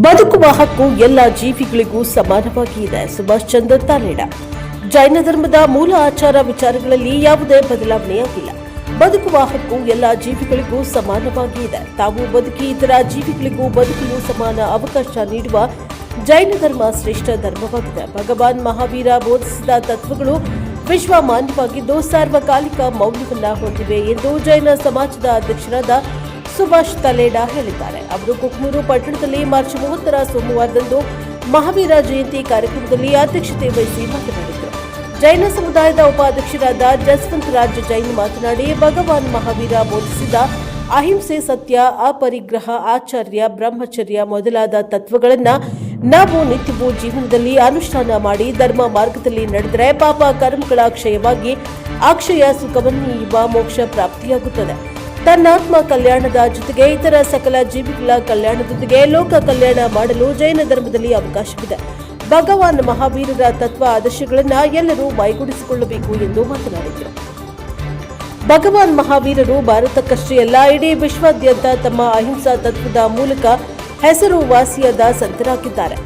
ಬದುಕುವ ಹಕ್ಕು ಎಲ್ಲ ಜೀವಿಗಳಿಗೂ ಸಮಾನವಾಗಿ ಇದೆ. ಸುಭಾಷ್ ಚಂದ್ರ ತಾಲೇಡ. ಜೈನ ಧರ್ಮದ ಮೂಲ ಆಚಾರ ವಿಚಾರಗಳಲ್ಲಿ ಯಾವುದೇ ಬದಲಾವಣೆಯಾಗಿಲ್ಲ. ಬದುಕುವ ಹಕ್ಕು ಎಲ್ಲ ಜೀವಿಗಳಿಗೂ ಸಮಾನವಾಗಿ ಇದೆ. ತಾವು ಬದುಕಿ ಇತರ ಜೀವಿಗಳಿಗೂ ಬದುಕಲು ಸಮಾನ ಅವಕಾಶ ನೀಡುವ ಜೈನ ಧರ್ಮ ಶ್ರೇಷ್ಠ ಧರ್ಮವಾಗಿದೆ. ಭಗವಾನ್ ಮಹಾವೀರ ಬೋಧಿಸಿದ ತತ್ವಗಳು ವಿಶ್ವಮಾನ್ಯವಾಗಿದ್ದು ಸಾರ್ವಕಾಲಿಕ ಮೌಲ್ಯವನ್ನ ಹೊಂದಿವೆ ಎಂದು ಜೈನ ಸಮಾಜದ ಅಧ್ಯಕ್ಷರಾದ ಸುಭಾಷ್ ತಲೇಡ ಹೇಳಿದ್ದಾರೆ. ಅವರು ಕುಕ್ನೂರು ಪಟ್ಟಣದಲ್ಲಿ ಮಾರ್ಚ್ 30ರ ಸೋಮವಾರದಂದು ಮಹಾವೀರ ಜಯಂತಿ ಕಾರ್ಯಕ್ರಮದಲ್ಲಿ ಅಧ್ಯಕ್ಷತೆ ವಹಿಸಿ ಮಾತನಾಡಿದರು. ಜೈನ ಸಮುದಾಯದ ಉಪಾಧ್ಯಕ್ಷರಾದ ಜಸ್ವಂತ್ ರಾಜ್ ಜೈನ್ ಮಾತನಾಡಿ, ಭಗವಾನ್ ಮಹಾವೀರ ಬೋಧಿಸಿದ ಅಹಿಂಸೆ, ಸತ್ಯ, ಅಪರಿಗ್ರಹ, ಆಚಾರ್ಯ, ಬ್ರಹ್ಮಚರ್ಯ ಮೊದಲಾದ ತತ್ವಗಳನ್ನು ನಾವು ನಿತ್ಯವೂ ಜೀವನದಲ್ಲಿ ಅನುಷ್ಠಾನ ಮಾಡಿ ಧರ್ಮ ಮಾರ್ಗದಲ್ಲಿ ನಡೆದರೆ ಪಾಪ ಕರ್ಮಗಳ ಕ್ಷಯವಾಗಿ ಅಕ್ಷಯ ಸುಖವನ್ನು ನೀಡುವ ಮೋಕ್ಷ ಪ್ರಾಪ್ತಿಯಾಗುತ್ತದೆ. ತನ್ನಾತ್ಮ ಕಲ್ಯಾಣದ ಜೊತೆಗೆ ಇತರ ಸಕಲ ಜೀವಿಗಳ ಕಲ್ಯಾಣದೊಂದಿಗೆ ಲೋಕ ಕಲ್ಯಾಣ ಮಾಡಲು ಜೈನ ಧರ್ಮದಲ್ಲಿ ಅವಕಾಶವಿದೆ. ಭಗವಾನ್ ಮಹಾವೀರರ ತತ್ವ ಆದರ್ಶಗಳನ್ನು ಎಲ್ಲರೂ ಮೈಗೂಡಿಸಿಕೊಳ್ಳಬೇಕು ಎಂದು ಮಾತನಾಡಿದರು. ಭಗವಾನ್ ಮಹಾವೀರರು ಭಾರತಕ್ಕಷ್ಟೇ ಅಲ್ಲ, ಇಡೀ ವಿಶ್ವಾದ್ಯಂತ ತಮ್ಮ ಅಹಿಂಸಾ ತತ್ವದ ಮೂಲಕ ಹೆಸರುವಾಸಿಯಾದ ಸಂತರಾಗಿದ್ದಾರೆ.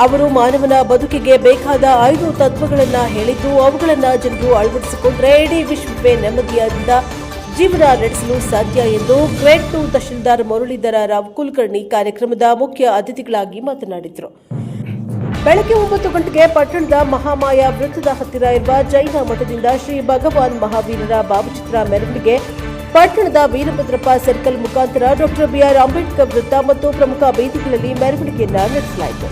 ಅವರು ಮಾನವನ ಬದುಕಿಗೆ ಬೇಕಾದ 5 ತತ್ವಗಳನ್ನು ಹೇಳಿದ್ದು, ಅವುಗಳನ್ನು ಜನರು ಅಳವಡಿಸಿಕೊಂಡರೆ ಇಡೀ ವಿಶ್ವವೇ ನೆಮ್ಮದಿಯಿಂದ ಜೀವನ ನಡೆಸಲು ಸಾಧ್ಯ ಎಂದು ಗ್ರೇಡ್ 2 ತಹಶೀಲ್ದಾರ್ ಮುರಳೀಧರ ರಾವ್ ಕುಲಕರ್ಣಿ ಕಾರ್ಯಕ್ರಮದ ಮುಖ್ಯ ಅತಿಥಿಗಳಾಗಿ ಮಾತನಾಡಿದರು. ಬೆಳಗ್ಗೆ 9 ಗಂಟೆಗೆ ಪಟ್ಟಣದ ಮಹಾಮಾಯ ವೃತ್ತದ ಹತ್ತಿರ ಇರುವ ಜೈನ ಮಠದಿಂದ ಶ್ರೀ ಭಗವಾನ್ ಮಹಾವೀರರ ಭಾವಚಿತ್ರ ಮೆರವಣಿಗೆ ಪಟ್ಟಣದ ವೀರಭದ್ರಪ್ಪ ಸರ್ಕಲ್ ಮುಖಾಂತರ ಡಾಕ್ಟರ್ ಬಿಆರ್ ಅಂಬೇಡ್ಕರ್ ವೃತ್ತ ಮತ್ತು ಪ್ರಮುಖ ಬೀದಿಗಳಲ್ಲಿ ಮೆರವಣಿಗೆಯನ್ನು ನಡೆಸಲಾಯಿತು.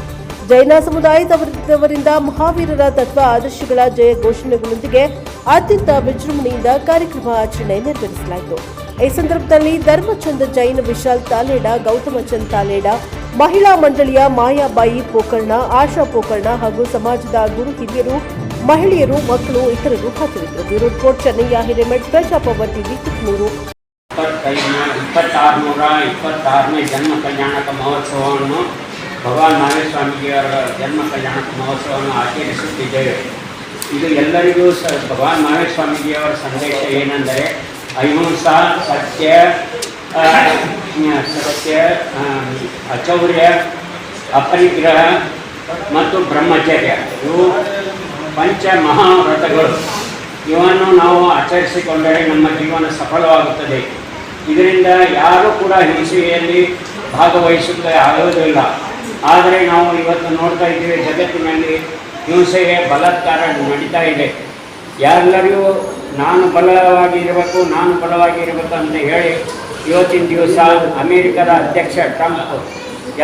ಜೈನ ಸಮುದಾಯದವರಿಂದ ಮಹಾವೀರರ ತತ್ವ ಆದರ್ಶಗಳ ಜಯ ಘೋಷಣೆಗಳೊಂದಿಗೆ ಅತ್ಯಂತ ವಿಜೃಂಭಣೆಯಿಂದ ಕಾರ್ಯಕ್ರಮ ಆಚರಣೆ ನೆರವೇರಿಸಲಾಯಿತು. ಈ ಸಂದರ್ಭದಲ್ಲಿ ಧರ್ಮಚಂದ್ ಜೈನ್, ವಿಶಾಲ್ ತಾಲೇಡ, ಗೌತಮಚಂದ್ ತಾಲೇಡ, ಮಹಿಳಾ ಮಂಡಳಿಯ ಮಾಯಾಬಾಯಿ ಪೋಕರ್ಣ, ಆಶಾ ಪೋಕರ್ಣ ಹಾಗೂ ಸಮಾಜದ ಗುರು ಹಿರಿಯರು, ಮಹಿಳೆಯರು, ಮಕ್ಕಳು ಇತರರು ಹಾಜರಿದ್ದರು. ಬ್ಯೂರೋ ರಿಪೋರ್ಟ್, ಚೆನ್ನಯ್ಯ ಹಿರೇಮಠ್, ಪ್ರಜಾಪವರ್ ಟಿವಿ, ಕುಕ್ನೂರು. 26ನೇ ಜನ್ಮ ಕಲ್ಯಾಣಕ ಮಹೋತ್ಸವವನ್ನು ಭಗವಾನ್ ಮಹಾವೀರ ಸ್ವಾಮೀಜಿಯವರ ಜನ್ಮ ಕಲ್ಯಾಣಕ ಮಹೋತ್ಸವವನ್ನು ಆಚರಿಸುತ್ತಿದ್ದೇವೆ. ಇದು ಎಲ್ಲರಿಗೂ ಭಗವಾನ್ ಮಹಾವೀರ ಸ್ವಾಮೀಜಿಯವರ ಸಂದೇಶ ಏನೆಂದರೆ ಅಹಿಂಸಾ, ಸತ್ಯ, ಅಚೌರ್ಯ, ಅಪರಿಗ್ರಹ ಮತ್ತು ಬ್ರಹ್ಮಚರ್ಯ ಇವು ಪಂಚ ಮಹಾವ್ರತಗಳು. ಇವನ್ನು ನಾವು ಆಚರಿಸಿಕೊಂಡರೆ ನಮ್ಮ ಜೀವನ ಸಫಲವಾಗುತ್ತದೆ. ಇದರಿಂದ ಯಾರೂ ಕೂಡ ಹಿಂಸೆಯಲ್ಲಿ ಭಾಗವಹಿಸುತ್ತೆ ಆಗುವುದಿಲ್ಲ. ಆದರೆ ನಾವು ಇವತ್ತು ನೋಡ್ತಾ ಇದ್ದೀವಿ, ಜಗತ್ತಿನಲ್ಲಿ ಹಿಂಸೆಗೆ ಬಲಾತ್ಕಾರ ನಡೀತಾ ಇದೆ. ಎಲ್ಲರಿಗೂ ನಾನು ಬಲವಾಗಿರಬೇಕು ಅಂತ ಹೇಳಿ ಇವತ್ತಿನ ದಿವಸ ಅಮೇರಿಕದ ಅಧ್ಯಕ್ಷ ಟ್ರಂಪ್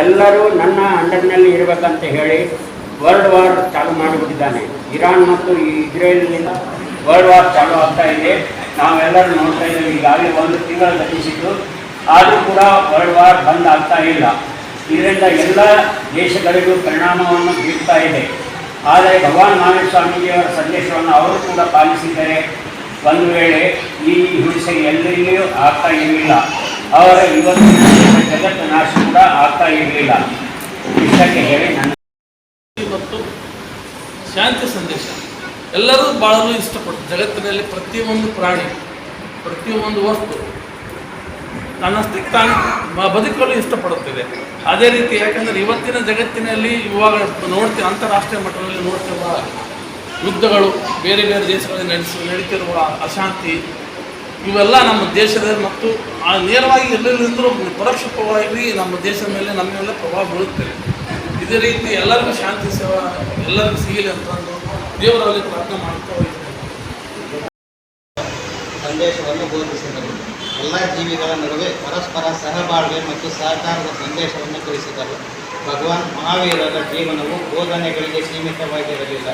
ಎಲ್ಲರೂ ನನ್ನ ಅಂಡರ್ನಲ್ಲಿ ಇರಬೇಕಂತ ಹೇಳಿ ವರ್ಲ್ಡ್ ವಾರ್ ಚಾಲು ಮಾಡಿಬಿಟ್ಟಿದ್ದಾನೆ. ಇರಾನ್ ಮತ್ತು ಇಸ್ರೇಲ್ನಿಂದ ವರ್ಲ್ಡ್ ವಾರ್ ಚಾಲು ಆಗ್ತಾ ಇದೆ. ನಾವೆಲ್ಲರೂ ನೋಡ್ತಾ ಇದ್ದೀವಿ. ಈಗಾಗಲೇ 1 ತಿಂಗಳು ಗತಿಸಿದ್ದು, ಆದರೂ ಕೂಡ ವರ್ಲ್ಡ್ ವಾರ್ ಬಂದ್ ಆಗ್ತಾ ಇಲ್ಲ. ಇದರಿಂದ ಎಲ್ಲ ದೇಶಗಳಿಗೂ ಪರಿಣಾಮವನ್ನು ಬೀರ್ತಾ ಇದೆ. ಆದರೆ ಭಗವಾನ್ ಮಹಾವೀರ ಸ್ವಾಮೀಜಿಯವರ ಸಂದೇಶವನ್ನು ಅವರು ಕೂಡ ಪಾಲಿಸಿದರೆ ಒಂದು ವೇಳೆ ಈ ಹಿಂಸೆ ಎಲ್ಲರಿಗೂ ಆಗ್ತಾ ಇರಲಿಲ್ಲ. ಅವರ ಇವತ್ತಿನ ಜಗತ್ತು ನಾಶ ಕೂಡ ಆಗ್ತಾ ಇರಲಿಲ್ಲ. ಇಷ್ಟಕ್ಕೆ ಹೇಳಿ ನನ್ನ ಮತ್ತು ಶಾಂತಿ ಸಂದೇಶ ಎಲ್ಲರೂ ಬಾಳಲು ಇಷ್ಟಪಡ್ತಾರೆ. ಜಗತ್ತಿನಲ್ಲಿ ಪ್ರತಿಯೊಂದು ಪ್ರಾಣಿ, ಪ್ರತಿಯೊಂದು ವಸ್ತು ತನ್ನಷ್ಟಕ್ಕೆ ತಾನು ಬದುಕಲು ಇಷ್ಟಪಡುತ್ತಿದೆ. ಅದೇ ರೀತಿ ಯಾಕಂದರೆ ಇವತ್ತಿನ ಜಗತ್ತಿನಲ್ಲಿ ಇವಾಗ ನೋಡ್ತೀವಿ, ಅಂತಾರಾಷ್ಟ್ರೀಯ ಮಟ್ಟದಲ್ಲಿ ನೋಡ್ತಿರುವ ಯುದ್ಧಗಳು, ಬೇರೆ ಬೇರೆ ದೇಶಗಳಲ್ಲಿ ನಡೀತಿರುವ ಅಶಾಂತಿ, ಇವೆಲ್ಲ ನಮ್ಮ ದೇಶದ ಮತ್ತು ನೇರವಾಗಿ ಎಲ್ಲರಿಂದಲೂ ಪರೋಕ್ಷವಾಗಿ ನಮ್ಮ ದೇಶದ ಮೇಲೆ ನಮ್ಮ ಮೇಲೆ ಪ್ರಭಾವ ಬೀಳುತ್ತದೆ. ಇದೇ ರೀತಿ ಎಲ್ಲರಿಗೂ ಶಾಂತಿ ಸೇವಾ ಎಲ್ಲರಿಗೂ ಸಿಗಲಿ ಅಂತಂದು ದೇವರಲ್ಲಿ ಪ್ರಾರ್ಥನೆ ಮಾಡ್ತಾ ಹೋಗ್ತೇವೆ. ಸಂದೇಶವನ್ನು ಬೋಧಿಸಿದರು. ಎಲ್ಲ ಜೀವಿಗಳ ನಡುವೆ ಪರಸ್ಪರ ಸಹಬಾಳ್ವೆ ಮತ್ತು ಸಹಕಾರದ ಸಂದೇಶವನ್ನು ತಿಳಿಸಿದರು. ಭಗವಾನ್ ಮಹಾವೀರರ ಜೀವನವು ಬೋಧನೆಗಳಿಗೆ ಸೀಮಿತವಾಗಿರಲಿಲ್ಲ.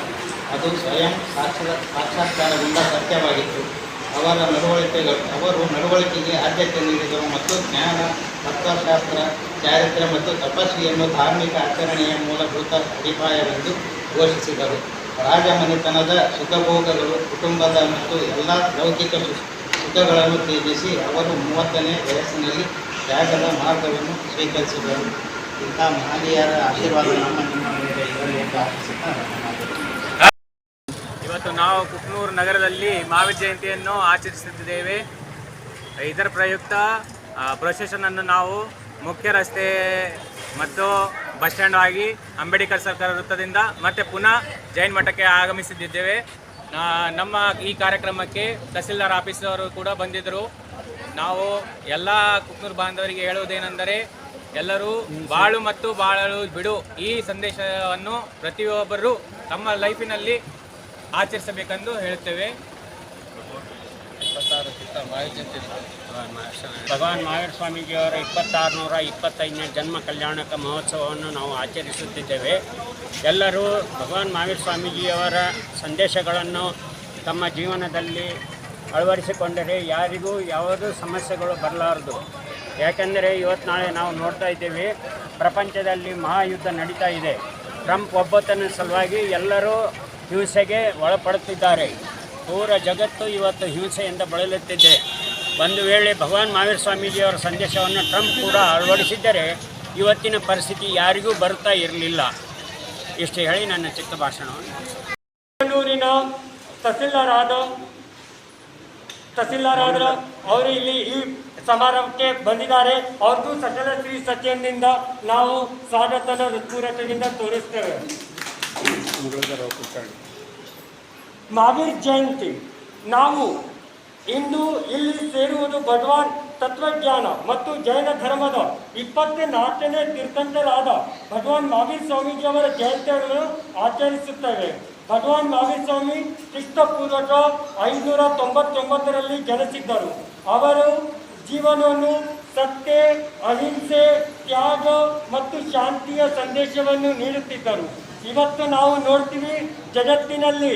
ಅದು ಸ್ವಯಂ ಸಾಕ್ಷಾತ್ಕಾರದಿಂದ ಸತ್ಯವಾಗಿತ್ತು. ಅವರು ನಡವಳಿಕೆಗೆ ಆದ್ಯತೆ ನೀಡಿದರು ಮತ್ತು ಜ್ಞಾನ, ತತ್ವಶಾಸ್ತ್ರ, ಚಾರಿತ್ರ್ಯ ಮತ್ತು ತಪಸ್ವಿಯನ್ನು ಧಾರ್ಮಿಕ ಆಚರಣೆಯ ಮೂಲಭೂತ ಅಡಿಪಾಯವೆಂದು ಘೋಷಿಸಿದರು. ರಾಜಮನೆತನದ ಸುಖಭೋಗಗಳು, ಕುಟುಂಬದ ಮತ್ತು ಎಲ್ಲ ಲೌಕಿಕ ಸುಖಗಳನ್ನು ತ್ಯಜಿಸಿ ಅವರು 30ನೇ ವಯಸ್ಸಿನಲ್ಲಿ ತ್ಯಾಗದ ಮಾರ್ಗವನ್ನು ಸ್ವೀಕರಿಸಿದರು. ಇಂಥ ಮಹನೀಯರ ಆಶೀರ್ವಾದ ನಮ್ಮ ನಿಮ್ಮ ಮೇಲೆ ಇರಲಿ ಎಂದು ಆಶಿಸುತ್ತಾರೆ. ಇವತ್ತು ನಾವು ಕುಕ್ನೂರು ನಗರದಲ್ಲಿ ಮಹಾವೀರ ಜಯಂತಿಯನ್ನು ಆಚರಿಸುತ್ತಿದ್ದೇವೆ. ಇದರ ಪ್ರಯುಕ್ತ ಪ್ರೊಸೆಷನನ್ನು ನಾವು ಮುಖ್ಯ ರಸ್ತೆ ಮತ್ತು ಬಸ್ ಸ್ಟ್ಯಾಂಡ್ ಆಗಿ ಅಂಬೇಡ್ಕರ್ ಸರ್ಕಾರ ವೃತ್ತದಿಂದ ಮತ್ತೆ ಪುನಃ ಜೈನ್ ಮಠಕ್ಕೆ ಆಗಮಿಸಿದ್ದೇವೆ. ನಮ್ಮ ಈ ಕಾರ್ಯಕ್ರಮಕ್ಕೆ ತಹಸೀಲ್ದಾರ್ ಆಫೀಸರು ಕೂಡ ಬಂದಿದ್ದರು. ನಾವು ಎಲ್ಲ ಕುಕ್ನೂರು ಬಾಂಧವರಿಗೆ ಹೇಳುವುದೇನೆಂದರೆ, ಎಲ್ಲರೂ ಬಾಳು ಮತ್ತು ಬಾಳಲು ಬಿಡು ಈ ಸಂದೇಶವನ್ನು ಪ್ರತಿಯೊಬ್ಬರು ತಮ್ಮ ಲೈಫಿನಲ್ಲಿ ಆಚರಿಸಬೇಕೆಂದು ಹೇಳುತ್ತೇವೆ. ಭಗವಾನ್ ಮಹಾವೀರ ಸ್ವಾಮೀಜಿಯವರ 2625ನೇ ಜನ್ಮ ಕಲ್ಯಾಣಕ ಮಹೋತ್ಸವವನ್ನು ನಾವು ಆಚರಿಸುತ್ತಿದ್ದೇವೆ. ಎಲ್ಲರೂ ಭಗವಾನ್ ಮಹಾವೀರ ಸ್ವಾಮೀಜಿಯವರ ಸಂದೇಶಗಳನ್ನು ತಮ್ಮ ಜೀವನದಲ್ಲಿ ಅಳವಡಿಸಿಕೊಂಡರೆ ಯಾರಿಗೂ ಯಾವುದೂ ಸಮಸ್ಯೆಗಳು ಬರಲಾರದು. ಯಾಕೆಂದರೆ ಇವತ್ತು ನಾಳೆ ನಾವು ನೋಡ್ತಾ ಇದ್ದೇವೆ, ಪ್ರಪಂಚದಲ್ಲಿ ಮಹಾಯುದ್ಧ ನಡೀತಾ ಇದೆ. ಟ್ರಂಪ್ ಒಬ್ಬತನ ಸಲುವಾಗಿ ಎಲ್ಲರೂ ಹಿಂಸೆಗೆ ಒಳಪಡುತ್ತಿದ್ದಾರೆ. ಪೂರ ಜಗತ್ತು ಇವತ್ತು ಹಿಂಸೆಯಿಂದ ಬಳಲುತ್ತಿದೆ. ಒಂದು ವೇಳೆ ಭಗವಾನ್ ಮಹಾವೀರ ಸ್ವಾಮೀಜಿಯವರ ಸಂದೇಶವನ್ನು ಟ್ರಂಪ್ ಕೂಡ ಅಳವಡಿಸಿದ್ದರೆ ಇವತ್ತಿನ ಪರಿಸ್ಥಿತಿ ಯಾರಿಗೂ ಬರುತ್ತಾ ಇರಲಿಲ್ಲ. ಇಷ್ಟು ಹೇಳಿ ನನ್ನ ಚಿಕ್ಕ ಭಾಷಣವನ್ನು ಬೆಂಗಳೂರಿನ ತಹಸೀಲ್ದಾರ್ ಅವರು ಇಲ್ಲಿ ಈ ಸಮಾರಂಭಕ್ಕೆ ಬಂದಿದ್ದಾರೆ. ಅವ್ರಿಗೂ ಸಕಲ ಶ್ರೀ ಸತ್ಯದಿಂದ ನಾವು ಸ್ವಾಗತನ ಹೃತ್ಪೂರ್ವಕದಿಂದ ತೋರಿಸ್ತೇವೆ. ಮಹಾವೀರ್ ಜಯಂತಿ ನಾವು ಇಂದು ಇಲ್ಲಿ ಸೇರುವುದು ಭಗವಾನ್ ತತ್ವಜ್ಞಾನ ಮತ್ತು ಜೈನ ಧರ್ಮದ 24ನೇ ತೀರ್ಥಂಕರಾದ ಭಗವಾನ್ ಮಹಾವೀರ್ ಸ್ವಾಮೀಜಿಯವರ ಜಯಂತಿಯನ್ನು ಆಚರಿಸುತ್ತೇವೆ. ಭಗವಾನ್ ಮಹಾವೀರ ಸ್ವಾಮಿ ಕ್ರಿಸ್ತಪೂರ್ವಕ 599ರಲ್ಲಿ ಜನಿಸಿದ್ದರು. ಅವರು ಜೀವನವನ್ನು ಸತ್ಯ, ಅಹಿಂಸೆ, ತ್ಯಾಗ ಮತ್ತು ಶಾಂತಿಯ ಸಂದೇಶವನ್ನು ನೀಡುತ್ತಿದ್ದರು. ಇವತ್ತು ನಾವು ನೋಡ್ತೀವಿ, ಜಗತ್ತಿನಲ್ಲಿ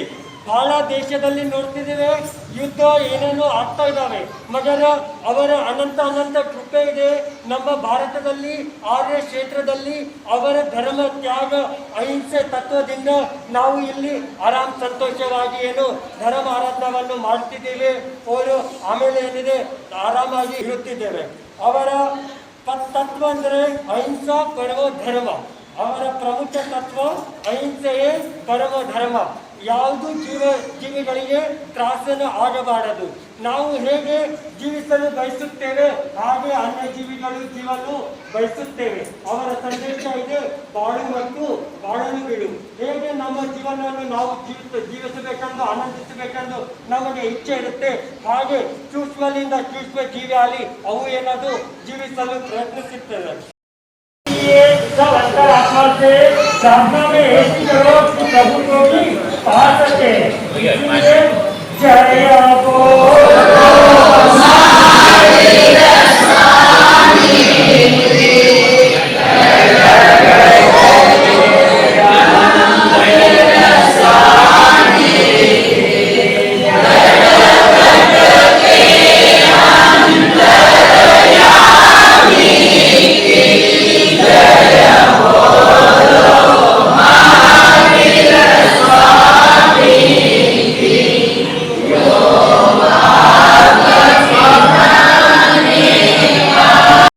ಬಹಳ ದೇಶದಲ್ಲಿ ನೋಡ್ತಿದ್ದೇವೆ, ಯುದ್ಧ ಏನೇನೋ ಆಗ್ತಾ ಇದ್ದಾವೆ. ಮಗರ ಅವರ ಅನಂತ ಕೃಪೆ ಇದೆ. ನಮ್ಮ ಭಾರತದಲ್ಲಿ ಆರ್ಯ ಕ್ಷೇತ್ರದಲ್ಲಿ ಅವರ ಧರ್ಮ, ತ್ಯಾಗ, ಅಹಿಂಸೆ ತತ್ವದಿಂದ ನಾವು ಇಲ್ಲಿ ಆರಾಮ್ ಸಂತೋಷವಾಗಿ ಏನು ಧರ್ಮ ಆರಾಧನವನ್ನು ಮಾಡ್ತಿದ್ದೇವೆ. ಅವರು ಆಮೇಲೆ ಏನಿದೆ ಆರಾಮಾಗಿ ಇರುತ್ತಿದ್ದೇವೆ. ಅವರ ತತ್ವ ಅಂದರೆ ಅಹಿಂಸಾ ಪರಮೋ ಧರ್ಮ. ಅವರ ಪ್ರಮುಖ ತತ್ವ ಅಹಿಂಸೆಯೇ ಪರಮ ಧರ್ಮ. ಯಾವುದು ಜೀವಿಗಳಿಗೆ ತ್ರಾಸನ್ನು ಆಗಬಾರದು. ನಾವು ಹೇಗೆ ಜೀವಿಸಲು ಬಯಸುತ್ತೇವೆ ಹಾಗೆ ಅನ್ಯ ಜೀವಿಗಳು ಜೀವನು ಬಯಸುತ್ತೇವೆ. ಅವರ ಸಂದೇಶ ಇದೆ, ಬಾಳು ಮತ್ತು ಬಾಳಲು ಬಿಡು. ಹೇಗೆ ನಮ್ಮ ಜೀವನವನ್ನು ನಾವು ಜೀವಿಸಬೇಕೆಂದು ಆನಂದಿಸಬೇಕೆಂದು ನಮಗೆ ಇಚ್ಛೆ ಇರುತ್ತೆ, ಹಾಗೆ ಸೂಕ್ಷ್ಮದಿಂದ ಸೂಕ್ಷ್ಮ ಜೀವಿ ಆಗಲಿ ಅವು ಏನಾದರೂ ಜೀವಿಸಲು ಪ್ರಯತ್ನಿಸುತ್ತೇವೆ. सब अंतर आत्मा से साधना में ऐसी करो कि प्रभु को भी पा सके. जय बोलो